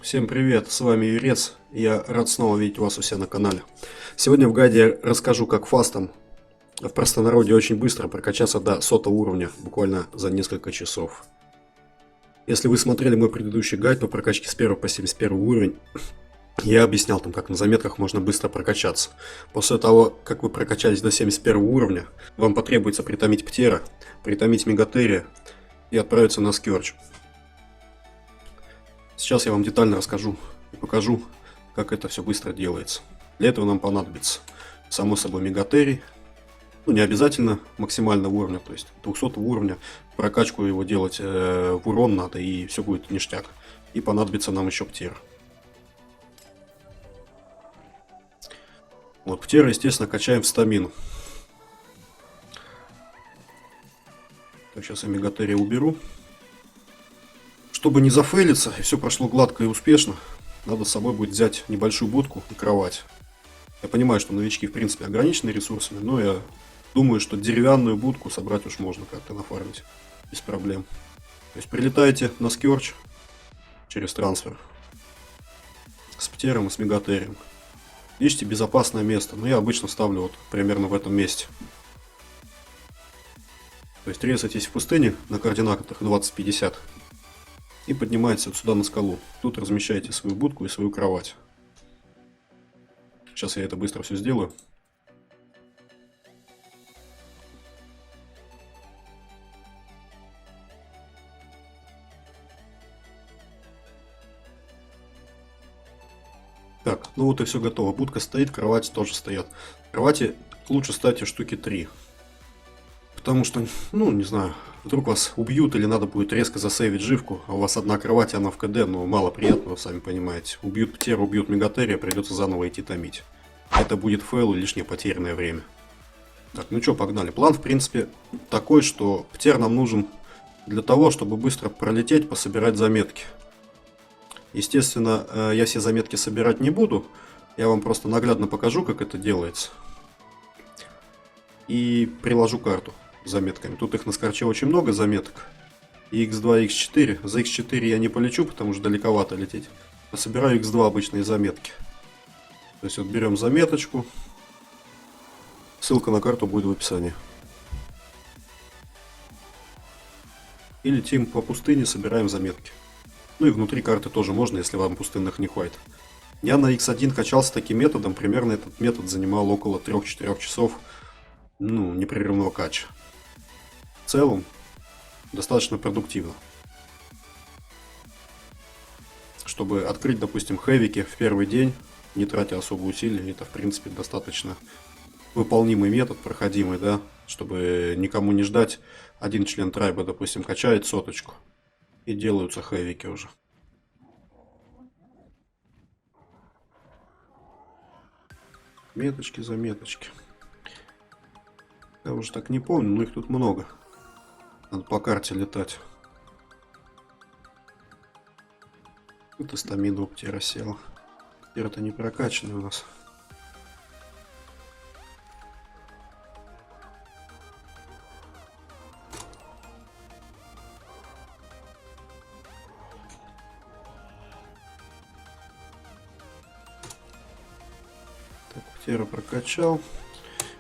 Всем привет, с вами Юрец, и я рад снова видеть вас у себя на канале. Сегодня в гайде я расскажу, как фастом в простонародье очень быстро прокачаться до 100 уровня, буквально за несколько часов. Если вы смотрели мой предыдущий гайд по прокачке с 1 по 71 уровень, я объяснял там, как на заметках можно быстро прокачаться. После того, как вы прокачались до 71 уровня, вам потребуется притомить Птера, притомить Мегатерия и отправиться на Скёрч. Сейчас я вам детально расскажу и покажу, как это все быстро делается. Для этого нам понадобится, само собой, Мегатерий. Ну, не обязательно максимального уровня, то есть 200 уровня. Прокачку его делать в урон надо, и все будет ништяк. И понадобится нам еще Птер. Вот, Птера, естественно, качаем в стамину. Так, сейчас я Мегатерия уберу. Чтобы не зафейлиться и все прошло гладко и успешно, надо с собой будет взять небольшую будку и кровать. Я понимаю, что новички в принципе ограничены ресурсами, но я думаю, что деревянную будку собрать уж можно как-то нафармить без проблем. То есть прилетаете на Скёрч через трансфер с Птером и с Мегатерием. Ищите безопасное место, но я обычно ставлю вот примерно в этом месте. То есть резайтесь в пустыне на координатах 20-50. И поднимаетесь вот сюда на скалу. Тут размещаете свою будку и свою кровать. Сейчас я это быстро все сделаю. Так, ну вот и все готово. Будка стоит, кровати тоже стоят. Кровати лучше ставьте штуки 3. Потому что, ну, не знаю, вдруг вас убьют или надо будет резко засейвить живку, а у вас одна кровать, она в КД, но мало приятного, сами понимаете. Убьют Птера, убьют Мегатерия, придется заново идти томить. Это будет фейл и лишнее потерянное время. Так, ну что, погнали. План, в принципе, такой, что Птер нам нужен для того, чтобы быстро пролететь, пособирать заметки. Естественно, я все заметки собирать не буду. Я вам просто наглядно покажу, как это делается. И приложу карту с заметками. Тут их на Скорче очень много заметок. И x2, и x4. За x4 я не полечу, потому что далековато лететь. А собираю x2 обычные заметки. То есть вот берем заметочку. Ссылка на карту будет в описании. И летим по пустыне, собираем заметки. Ну и внутри карты тоже можно, если вам пустынных не хватит. Я на x1 качался таким методом. Примерно этот метод занимал около 3-4 часов. Ну, непрерывного кача. В целом, достаточно продуктивно. Чтобы открыть, допустим, хэвики в первый день, не тратя особо усилий, это, в принципе, достаточно выполнимый метод, проходимый, да, чтобы никому не ждать. Один член трайба, допустим, качает 100 и делаются хэвики уже. Меточки, заметочки. Я уже так не помню, но их тут много. Надо по карте летать. Это стамина у Птера села. Птер-то не прокачанный у нас. Так, Птера прокачал.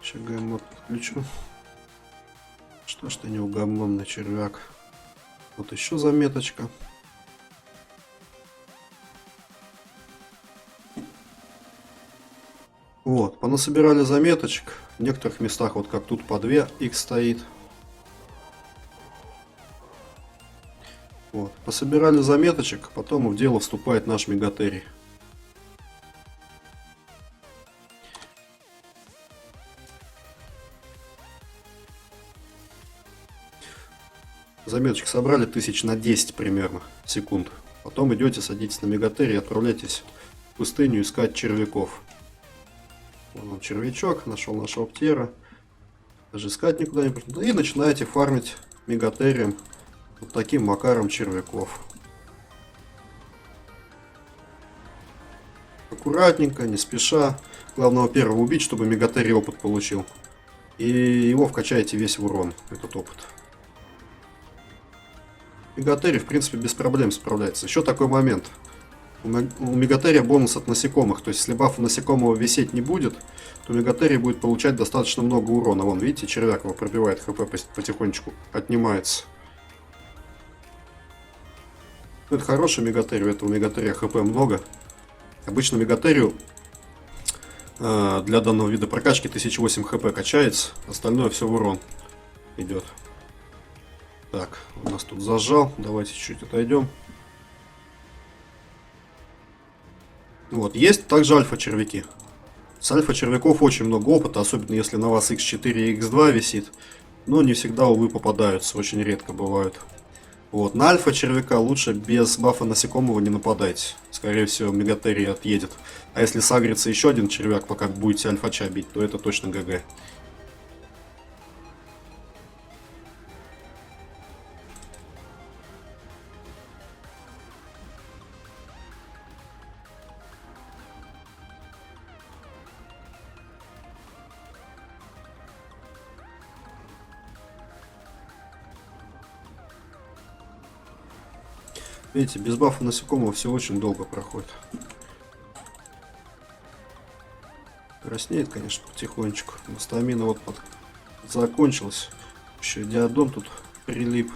Сейчас гейммод подключу. Что ж ты неугомонный червяк. Вот еще заметочка. Вот, понасобирали заметочек. В некоторых местах, вот как тут по 2 X стоит. Вот, пособирали заметочек, потом в дело вступает наш Мегатерий. Заметочек собрали 1000 на 10 примерно секунд. Потом идете, садитесь на Мегатерий и отправляйтесь в пустыню искать червяков. Вон он червячок, нашел нашего Птера. Даже искать никуда не пришло. И начинаете фармить Мегатерием вот таким макаром червяков. Аккуратненько, не спеша. Главное первого убить, чтобы Мегатерий опыт получил. И его вкачаете весь в урон, этот опыт. Мегатерий, в принципе, без проблем справляется. Еще такой момент. У Мегатерия бонус от насекомых. То есть, если баф насекомого висеть не будет, то Мегатерий будет получать достаточно много урона. Вон, видите, червяк его пробивает, хп потихонечку отнимается. Это хороший Мегатерий, у этого Мегатерия хп много. Обычно Мегатерию для данного вида прокачки 1008 хп качается, остальное все в урон идет. Так, у нас тут зажал, давайте чуть отойдем. Вот, есть также альфа-червяки. С альфа-червяков очень много опыта, особенно если на вас x4 и x2 висит. Но не всегда, увы, попадаются, очень редко бывают. Вот, на альфа-червяка лучше без бафа насекомого не нападайте. Скорее всего, Мегатерий отъедет. А если сагрится еще один червяк, пока будете альфача бить, то это точно ГГ. Видите, без бафа насекомого все очень долго проходит. Краснеет, конечно, потихонечку. Но стамина вот закончилась. Еще диадом тут прилип.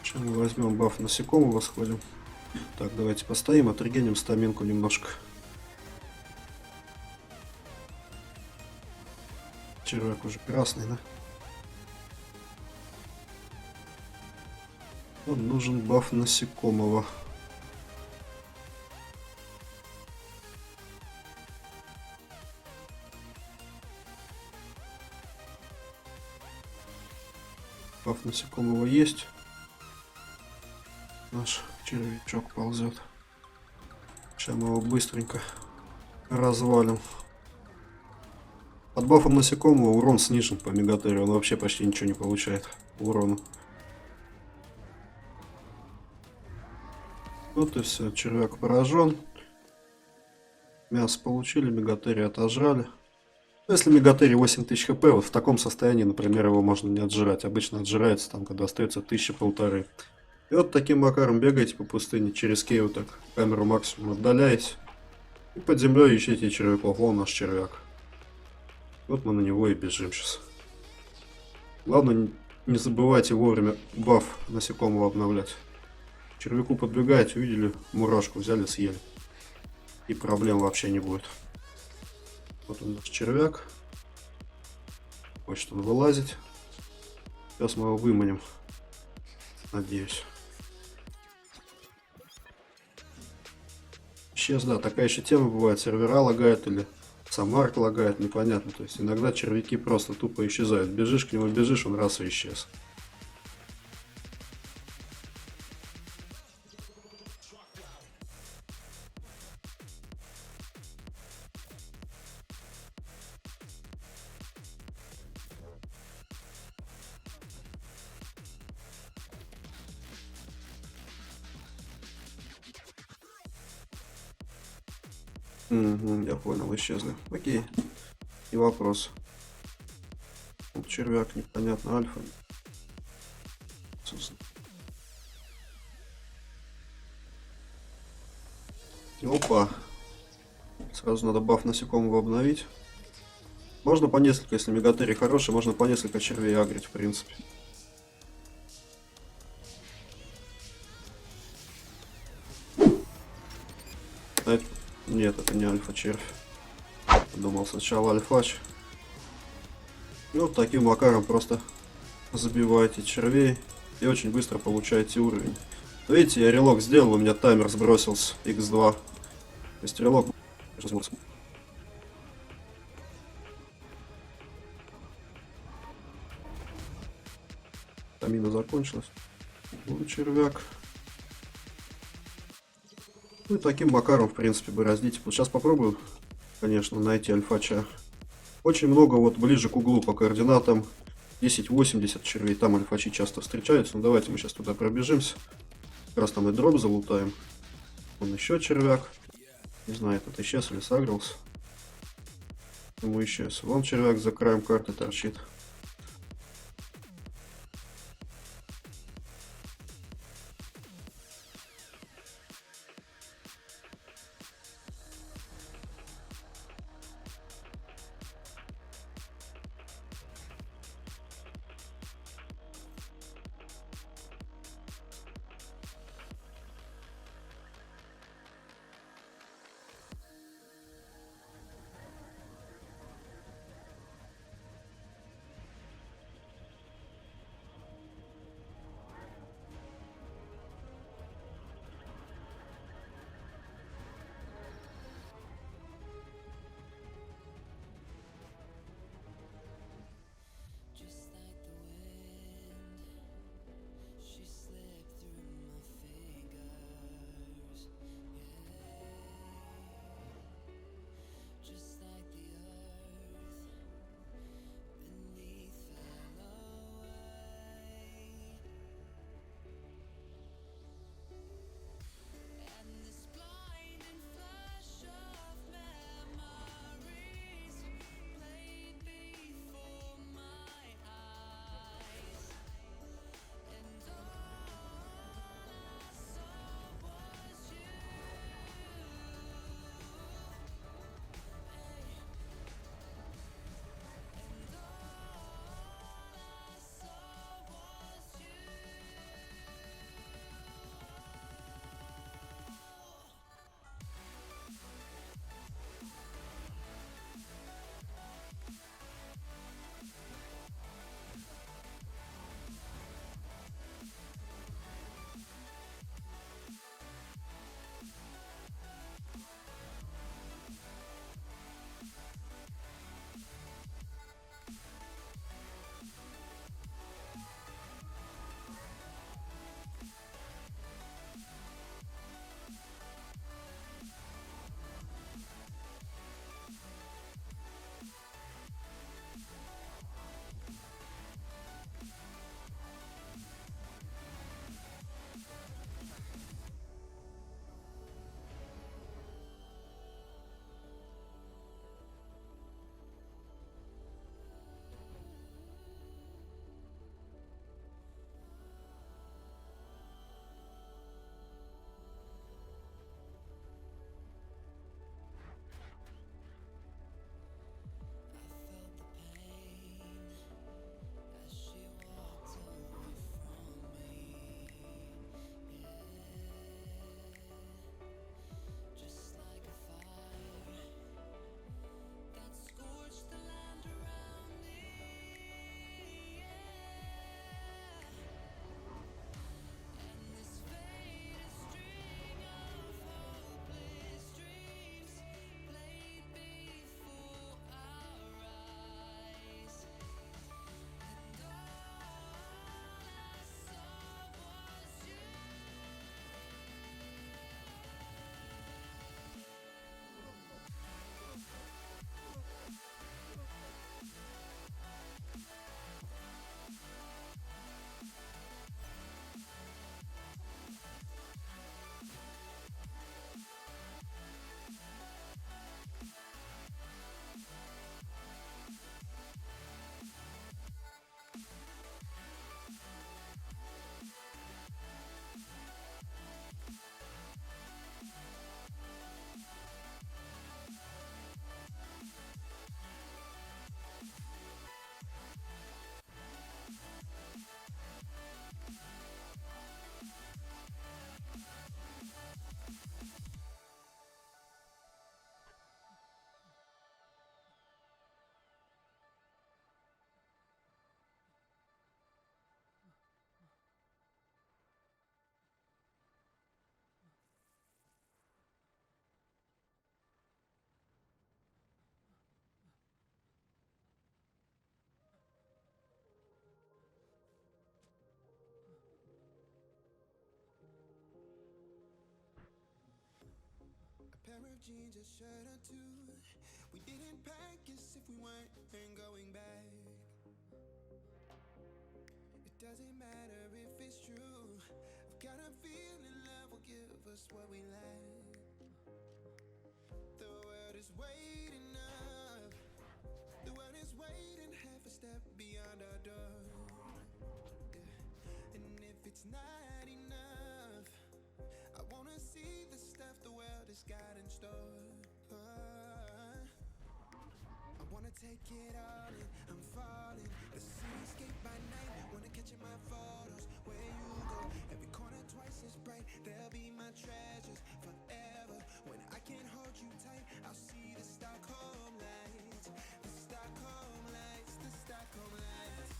Сейчас мы возьмем баф насекомого, сходим. Так, давайте постоим, отрегеним стаминку немножко. Червяк уже красный, да? Вот нужен баф насекомого. Баф насекомого есть. Наш червячок ползет. Сейчас мы его быстренько развалим. Под бафом насекомого урон снижен по Мегатерию. Он вообще почти ничего не получает урона. Вот и все. Червяк поражен. Мясо получили, Мегатерий отожрали. Если Мегатерий 8000 хп, вот в таком состоянии, например, его можно не отжирать. Обычно отжирается там, когда остается 1000-1500. И вот таким макаром бегаете по пустыне, через Кей вот так, камеру максимум отдаляясь. И под землей ищите червяков. Вон наш червяк. Вот мы на него и бежим сейчас. Главное, не забывайте вовремя баф насекомого обновлять. Червяку подбегаете, увидели мурашку, взяли, съели. И проблем вообще не будет. Вот он наш червяк. Хочет он вылазить. Сейчас мы его выманим. Надеюсь. Сейчас, да, такая еще тема бывает. Сервера лагает или сам арк лагает, непонятно. То есть иногда червяки просто тупо исчезают. Бежишь к нему, бежишь, он раз и исчез. Угу, я понял, исчезли. Окей, не вопрос. Вот червяк, непонятно, альфа. Опа. Сразу надо баф насекомого обновить. Можно по несколько, если Мегатерий хороший, можно по несколько червей агрить, в принципе. Нет, это не альфа-червь. Думал сначала альфач. И вот таким макаром просто забиваете червей и очень быстро получаете уровень. Видите, я релок сделал, у меня таймер сбросился x2. То есть релок... Тамина закончилась. Ну, червяк. Ну и таким макаром, в принципе, бы раздите. Вот сейчас попробую, конечно, найти альфача. Очень много вот ближе к углу по координатам. 10-80 червей. Там альфачи часто встречаются. Ну давайте мы сейчас туда пробежимся. Как раз там и дроп залутаем. Вон еще червяк. Не знаю, этот исчез или сагрился. Ему исчез. Вон червяк за краем карты торчит. Doesn't matter if it's true. I've got a feeling love will give us what we lack. The world is waiting up. The world is waiting half a step beyond our door. Yeah. And if it's not enough, I wanna see the stuff the world has got in store. I wanna take it all in, I'm falling. The cityscape by night, wanna catch in my photos. Where you go, every corner twice as bright. They'll be my treasures forever. When I can't hold you tight, I'll see the Stockholm lights. The Stockholm lights, the Stockholm lights.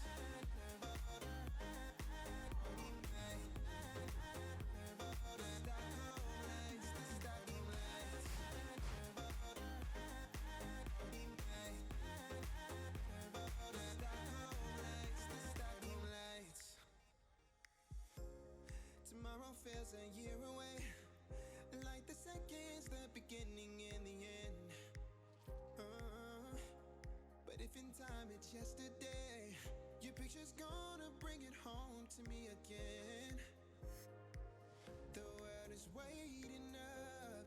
Tomorrow feels a year away, like the seconds, the beginning and the end. But if in time it's yesterday, your picture's gonna bring it home to me again. The world is waiting up.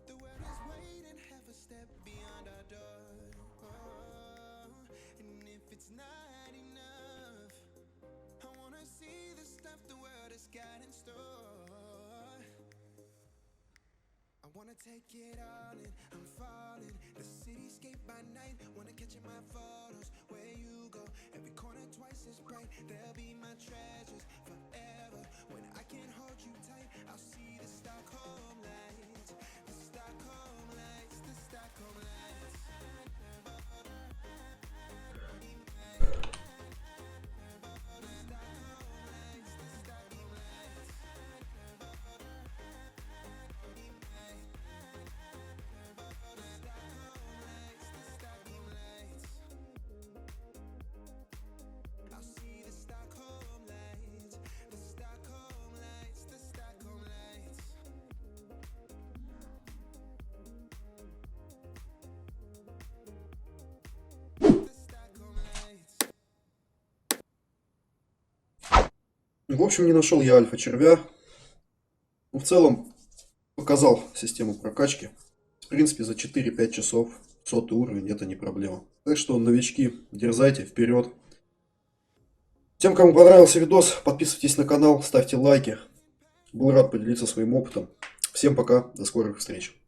The world is waiting half a step beyond our door. And if it's not enough, I wanna see the stuff the world has got in store. I wanna take it all in, I'm falling. The cityscape by night, wanna catch in my photos. Where you go, every corner twice as bright. They'll be my treasures forever. When I can't hold you tight, I'll see the Stockholm lights. The Stockholm lights, the Stockholm lights. I'll see the Stockholm lights, the Stockholm lights, the Stockholm lights. The Stockholm lights. В общем, не нашел я альфа-червя. В целом, показал систему прокачки. В принципе, за 4-5 часов 100 уровень это не проблема. Так что, новички, дерзайте, вперед. Тем, кому понравился видос, подписывайтесь на канал, ставьте лайки. Был рад поделиться своим опытом. Всем пока, до скорых встреч.